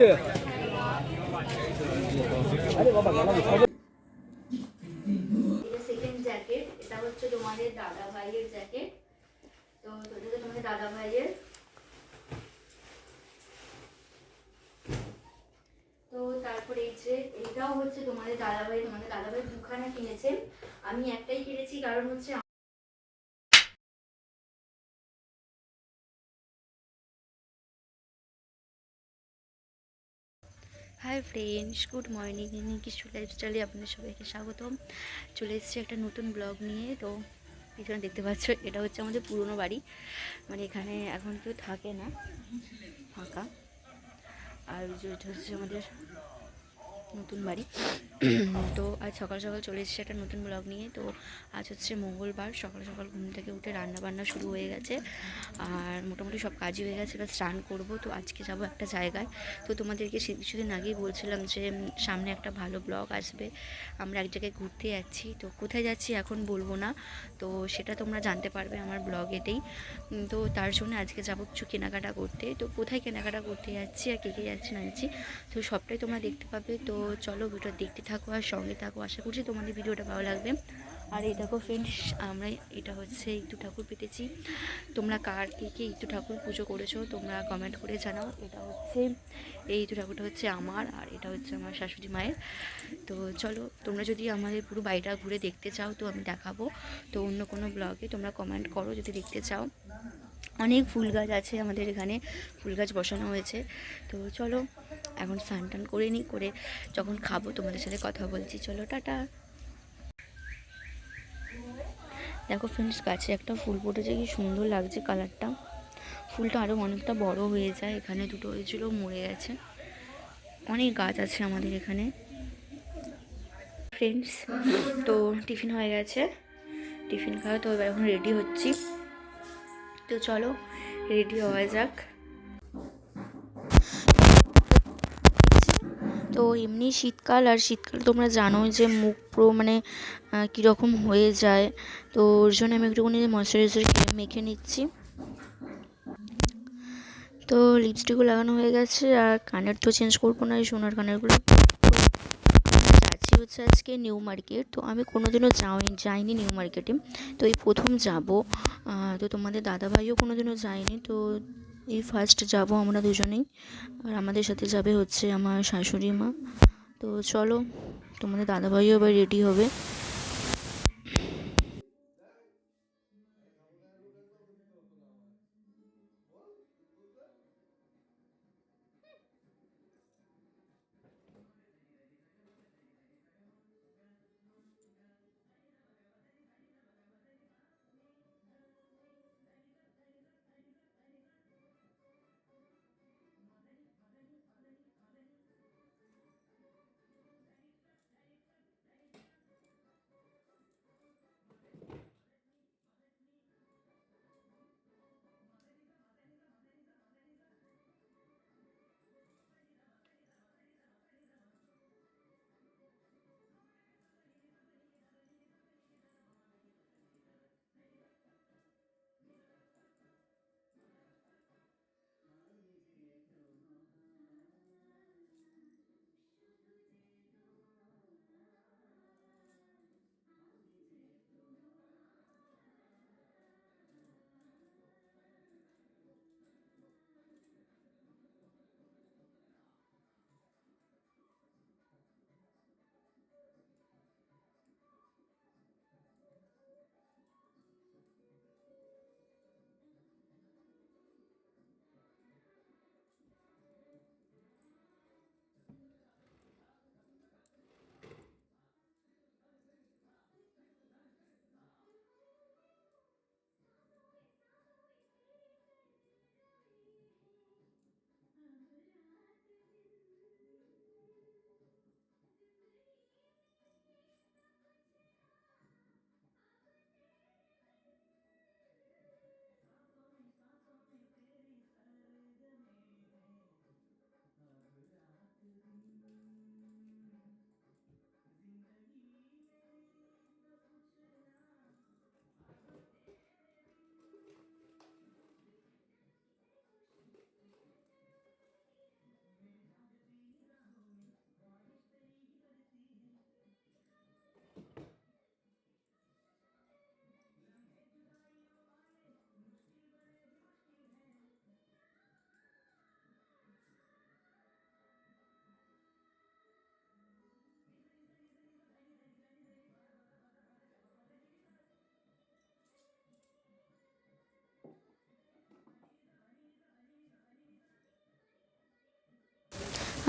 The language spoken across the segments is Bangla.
সেকেন্ড জ্যাকেট, এটা হচ্ছে তোমাদের দাদা ভাইয়ের জ্যাকেট। তো তোমাদের দাদা ভাইয়ের, তো তারপরে এই যে এটাও হচ্ছে তোমাদের দাদাভাই দুখানা কিনেছেন, আমি একটাই কিনেছি কারণ হচ্ছে হাই ফ্রেন্ডস, গুড মর্নিং। কিছু লাইফস্টাইলে আপনাদের সবাইকে স্বাগতম। চলে এসেছি একটা নতুন ব্লগ নিয়ে। তো পিছনে দেখতে পাচ্ছ, এটা হচ্ছে আমাদের পুরনো বাড়ি, মানে এখানে এখন কেউ থাকে না, ফাঁকা। আর এটা হচ্ছে আমাদের নতুন বাড়ি। তো আজ সকাল সকাল চলে এসেছে একটা নতুন ব্লগ নিয়ে। তো আজ হচ্ছে মঙ্গলবার, সকাল সকাল ঘুম থেকে উঠে রান্না বান্না শুরু হয়ে গেছে, আর মোটামুটি সব কাজই হয়ে গেছে। এবার স্নান করবো। তো আজকে যাব একটা জায়গায়। তো তোমাদেরকে কিছুদিন আগেই বলছিলাম যে সামনে একটা ভালো ব্লগ আসবে, আমরা এক জায়গায় ঘুরতে যাচ্ছি। তো কোথায় যাচ্ছি এখন বলবো না, তো সেটা তোমরা জানতে পারবে আমার ব্লগেতেই। তো তার জন্য আজকে যাবো কিছু কেনাকাটা করতে। তো কোথায় কেনাকাটা করতে যাচ্ছি আর কে কে যাচ্ছি না যাচ্ছি, তো সবটাই তোমরা দেখতে পাবে। তো চলো ভিডিওটা দেখতে থাকো আর সঙ্গে থাকো, আশা করছি তোমাদের ভিডিওটা ভালো লাগবে। আর এই দেখো ফ্রেন্ডস, আমরা এটা হচ্ছে ইটু ঠাকুর পেতেছি। তোমরা কার কে কে ইটু ঠাকুর পুজো করেছো তোমরা কমেন্ট করে জানাও। এটা হচ্ছে এই ইটু ঠাকুরটা হচ্ছে আমার, আর এটা হচ্ছে আমার শাশুড়ি মায়ের। তো চলো, তোমরা যদি আমাদের পুরো বাড়িটা ঘুরে দেখতে চাও তো আমি দেখাবো। তো অন্য কোনো ব্লগে তোমরা কমেন্ট করো যদি দেখতে চাও। অনেক ফুল গাছ আছে আমাদের এখানে, ফুল গাছ বসানো হয়েছে। তো চলো এখন স্নান টান করে নিই, করে যখন খাবো তোমাদের সাথে কথা বলছি। চলো টাটা। দেখো ফ্রেন্ডস, গাছে একটা ফুল ফুটেছে, কি সুন্দর লাগছে কালারটা। ফুলটা আরও অনেকটা বড় হয়ে যায়। এখানে দুটো হয়েছিল, মরে গেছে। অনেক গাছ আছে আমাদের এখানে ফ্রেন্ডস। তো টিফিন হয়ে গেছে, টিফিন খাওয়া। তো এবার এখন রেডি হচ্ছি। তো চলো রেডি হওয়া যাক। তো এমনি শীতকাল, আর শীতকাল তোমরা জানো যে মুখ পুরো মানে কীরকম হয়ে যায়। তো ওর জন্য আমি একটুখানি ময়শ্চারাইজার মেখে নিচ্ছি। তো লিপস্টিকও লাগানো হয়ে গেছে, আর কানের তো চেঞ্জ করবো না, এই সোনার কানেরগুলো। তো যাচ্ছি হচ্ছে আজকে নিউ মার্কেট। তো আমি কোনোদিনও যাইনি নিউ মার্কেটে, তো এই প্রথম যাব। তো তোমাদের দাদাভাইও কোনোদিনও যায়নি, তো এই ফার্স্ট যাব আমরা দুজনেই। আর আমাদের সাথে যাবে হচ্ছে আমার শাশুড়ি মা। তো চলো, তোমাদের দাদাভাইও এবার রেডি হবে।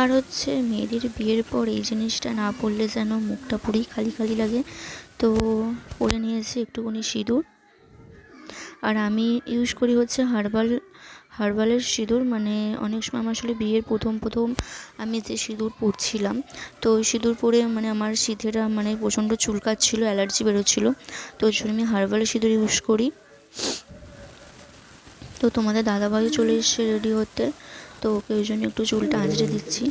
আর হচ্ছে মেয়েদের বিয়ের পর এই জিনিসটা না পরলে যেন মুখটা পুরোই খালি খালি লাগে, তো পরে নিয়েছি একটুখানি সিঁদুর। আর আমি ইউজ করি হচ্ছে হার্বালের সিঁদুর, মানে অনেক সময় আমার আসলে বিয়ের প্রথম আমি যে সিঁদুর পরছিলাম, তো ওই সিঁদুর পরে মানে আমার শীতেরা মানে প্রচণ্ড চুলকাচ্ছিলো, অ্যালার্জি বেরোচ্ছিলো, তো ওই জন্য আমি হার্বালের সিঁদুর ইউজ করি। তো তোমাদের দাদাভাইও চলে এসছে রেডি হতে, তো ওকে ওই জন্য একটু চুলটা আঁচড়ে দিচ্ছি।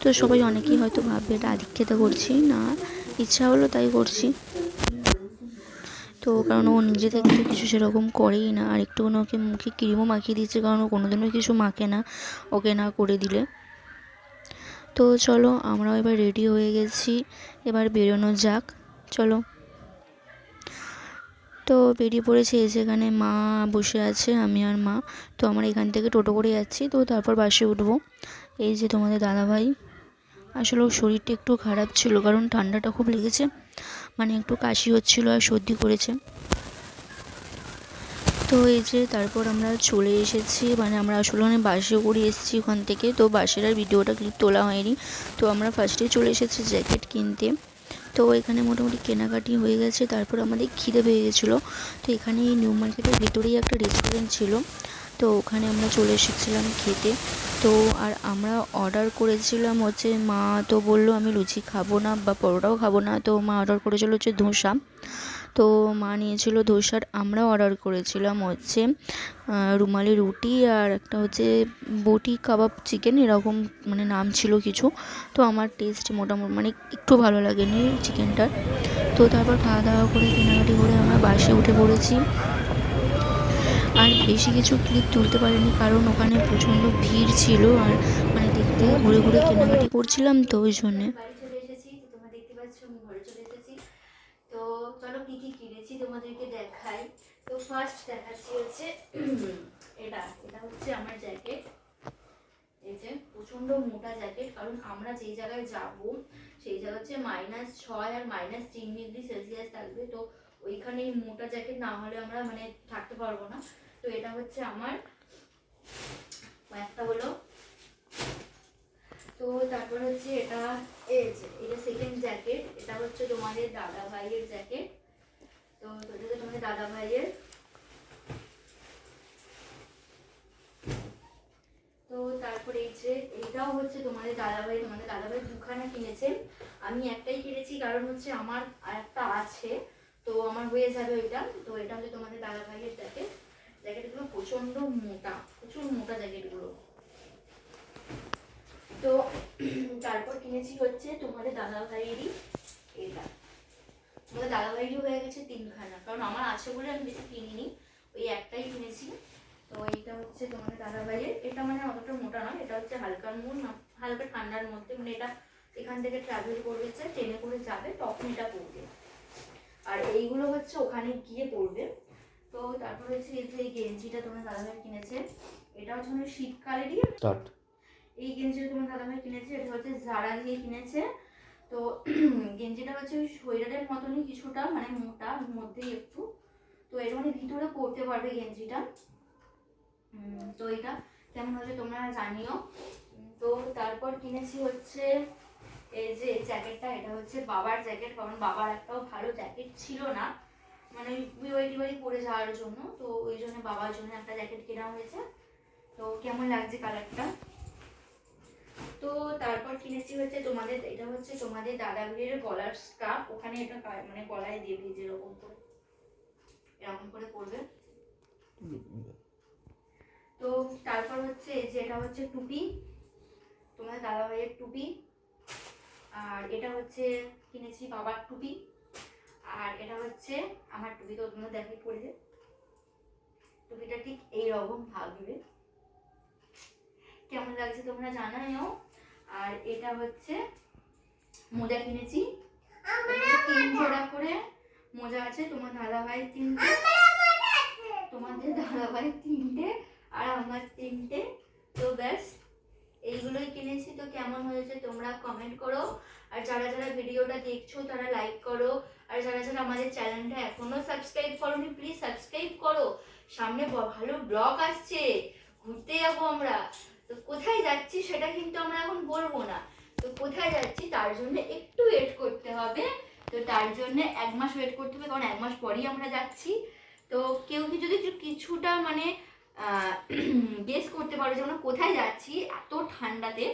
তো সবাই অনেকেই হয়তো ভাববে এটা আধিক্যতা করছি, না ইচ্ছা হলো তাই করছি। তো কারণ ও নিজে থেকে তো কিছু সেরকম করেই না, আর একটুখানি ওকে মুখে ক্রিমও মাখিয়ে দিচ্ছে, কারণ ও কোনোদিনও কিছু মাখে না ওকে না করে দিলে। তো চলো আমরাও এবার রেডি হয়ে গেছি, এবার বেরোনো যাক, চলো। তো বেরিয়ে পড়েছি, এই যেখানে মা বসে আছে, আমি আর মা। তো আমরা এখান থেকে টোটো করে যাচ্ছি, তো তারপর বাসে উঠবো। এই যে তোমাদের দাদাভাই, আসলে ওর শরীরটা একটু খারাপ ছিল, কারণ ঠান্ডাটা খুব লেগেছে, মানে একটু কাশি হচ্ছিলো আর সর্দি করেছে। তো এই যে তারপর আমরা চলে এসেছি, মানে আমরা আসলে বাসে করে এসেছি ওখান থেকে, তো বাসের আর ভিডিওটা ক্লিপ তোলা হয়নি। তো আমরা ফার্স্টে চলে এসেছি জ্যাকেট কিনতে। তো এখানে মোটামুটি কেনাকাটি হয়ে গেছে, তারপর আমাদের খিদে পেয়ে গেছিলো। তো এখানে নিউ মার্কেটের ভেতরেই একটা রেস্টুরেন্ট ছিল, তো ওখানে আমরা চলে এসেছিলাম খেতে। তো আর আমরা অর্ডার করেছিলাম হচ্ছে, মা তো বললো আমি লুচি খাবো না বা পরোটাও খাবো না, তো মা অর্ডার করেছিল হচ্ছে ধোসা। তো মা নিয়েছিল ধোসার, আমরা অর্ডার করেছিলাম হচ্ছে রুমালি রুটি আর একটা হচ্ছে বটি কাবাব চিকেন, এরকম মানে নাম ছিল কিছু। তো আমার টেস্ট মোটামুটি মানে একটু ভালো লাগেনি চিকেনটার। তো তারপর খাওয়া দাওয়া করে কেনাকাটি করে আমরা বাসে উঠে পড়েছি। আর বেশি কিছু ক্লিপ তুলতে পারিনি, কারণ ওখানে প্রচণ্ড ভিড় ছিল, আর মানে দেখতে ঘুরে ঘুরে কেনাকাটি করছিলাম, তো ওই জন্যে। বাড়ি চলে এসেছি, তো তোমরা দেখতে পাচ্ছ আমি ঘরে চলে এসেছি। তো চলো কি কি কিনেছি তোমাদেরকে দেখাই। তো ফার্স্ট দেখাচ্ছি হচ্ছে এটা এটা হচ্ছে আমার জ্যাকেট। এই যে প্রচন্ড মোটা জ্যাকেট, কারণ আমরা যেই জায়গায় যাব সেই জায়গা হচ্ছে -6 আর -3°C থাকবে, তো ওইখানে মোটা জ্যাকেট না হলে আমরা মানে থাকতে পারবো না। তো এটা হচ্ছে আমার একটা হলো। তো তারপর হচ্ছে এটা, এই যে এটা সেকেন্ড জ্যাকেট, এটা হচ্ছে তোমাদের দাদা ভাইয়ের জ্যাকেট। তো এটা তোমাদের দাদা ভাইয়ের। তো তারপরে এই যে এইটাও হচ্ছে তোমাদের দাদাভাই দুখানা কিনেছে, আমি একটাই কিনেছি কারণ হচ্ছে আমার আর একটা আছে, তো আমার হয়ে যাবে ওইটা। তো এটা হচ্ছে তোমাদের দাদাভাইয়ের জ্যাকেট। জ্যাকেটগুলো প্রচন্ড মোটা, প্রচুর মোটা জ্যাকেটগুলো। তো তারপর কিনেছি হচ্ছে তোমাদের দাদাভাইয়েরই এটা, তোমাদের দাদাভাইয়েরই হয়ে গেছে 3খানা, কারণ আমার আছে বলে আমি বেশি কিনিনি, ওই একটাই কিনেছি। তো এইটা হচ্ছে তোমাদের দাদাভাইয়ের, এটা মানে অতটা মোটা নয়, এটা হচ্ছে হালকার মধ্যে, হালকা ঠান্ডার মধ্যে, মানে এটা এখান থেকে ট্রাভেল করবে, ট্রেনে করে যাবে তখন এটা পরবে, আর এইগুলো হচ্ছে ওখানে গিয়ে পরবে। তো তারপর হচ্ছে এই যে এই গেঞ্জিটা তোমার দাদাভাই কিনেছে, এটা হচ্ছে মানে শীতকালেরই স্টার্ট। এই গেঞ্জিটা তোমার দাদাভাই কিনেছে, এটা হচ্ছে জারা দিয়ে কিনেছে। তো গেঞ্জিটা হচ্ছে ওই সোয়েটারের মতনই কিছুটা, মানে মোটা মধ্যেই একটু, তো এর মানে ভিতরে পরতে পারবে গেঞ্জিটা। তো এটা কেমন হচ্ছে তোমরা জানিও। তো তারপর কিনেছি হচ্ছে এই যে জ্যাকেটটা, এটা হচ্ছে বাবার জ্যাকেট, কারণ বাবার একটাও ভালো জ্যাকেট ছিল না, মানে বিয়ে পরে যাওয়ার জন্য, তো ওই জন্য বাবার জন্য একটা জ্যাকেট কেনা হয়েছে। তো কেমন লাগছে কালারটা। তো তারপর কিনেছি হচ্ছে তোমাদের, এটা হচ্ছে তোমাদের দাদা ভাইয়ের গলার স্কার্ফ, ওখানে এটা মানে গলায় দেবে যেরকম করে, এরকম করে পরবে। তো তারপর হচ্ছে এই যে এটা হচ্ছে টুপি, তোমাদের দাদা ভাইয়ের টুপি, আর এটা হচ্ছে কিনেছি বাবার টুপি, আর এটা হচ্ছে আমার টুপি। তো তোমরা দেখে পড়বে, টুপিটা ঠিক এইরকম থাকবে, কেমন লাগছে তোমরা জানাও। আর এটা হচ্ছে মোজা কিনেছি, 3 জোড়া করে মোজা আছে, তোমার দাদা ভাই 3টে, তোমাদের দাদা ভাই 3টে, আর আমার 3টে। তো ব্যাস এইগুলোই কিনেছি। তো কেমন হয়েছে তোমরা কমেন্ট করো, আর যারা যারা ভিডিওটা দেখছো তারা লাইক করো, আর যারা যারা আমাদের চ্যানেলটা এখনো সাবস্ক্রাইব করোনি প্লিজ সাবস্ক্রাইব করো। সামনে ভালো ব্লগ আসছে, ঘুরতে যাবো আমরা, তো কোথায় যাচ্ছি সেটা কিন্তু আমরা এখন বলবো না, কোথায় যাচ্ছি তার জন্য একটু ওয়েট করতে হবে। তো তার জন্য 1 মাস ওয়েট করতে হবে, কারণ 1 মাস পরেই আমরা যাচ্ছি। তো কেউ কি যদি কিছুটা মানে গেস করতে পারো যে আমরা কোথায় যাচ্ছি এত ঠান্ডাতে,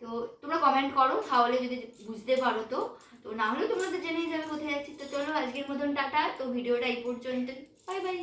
তো তোমরা কমেন্ট করো, তাহলে যদি বুঝতে পারো তো। তো না হলেও তোমরা তো জেনেই যাবে কোথায় যাচ্ছি। তো চলো আজকের মতন টাটা। তো ভিডিওটা এই পর্যন্ত, বাই বাই।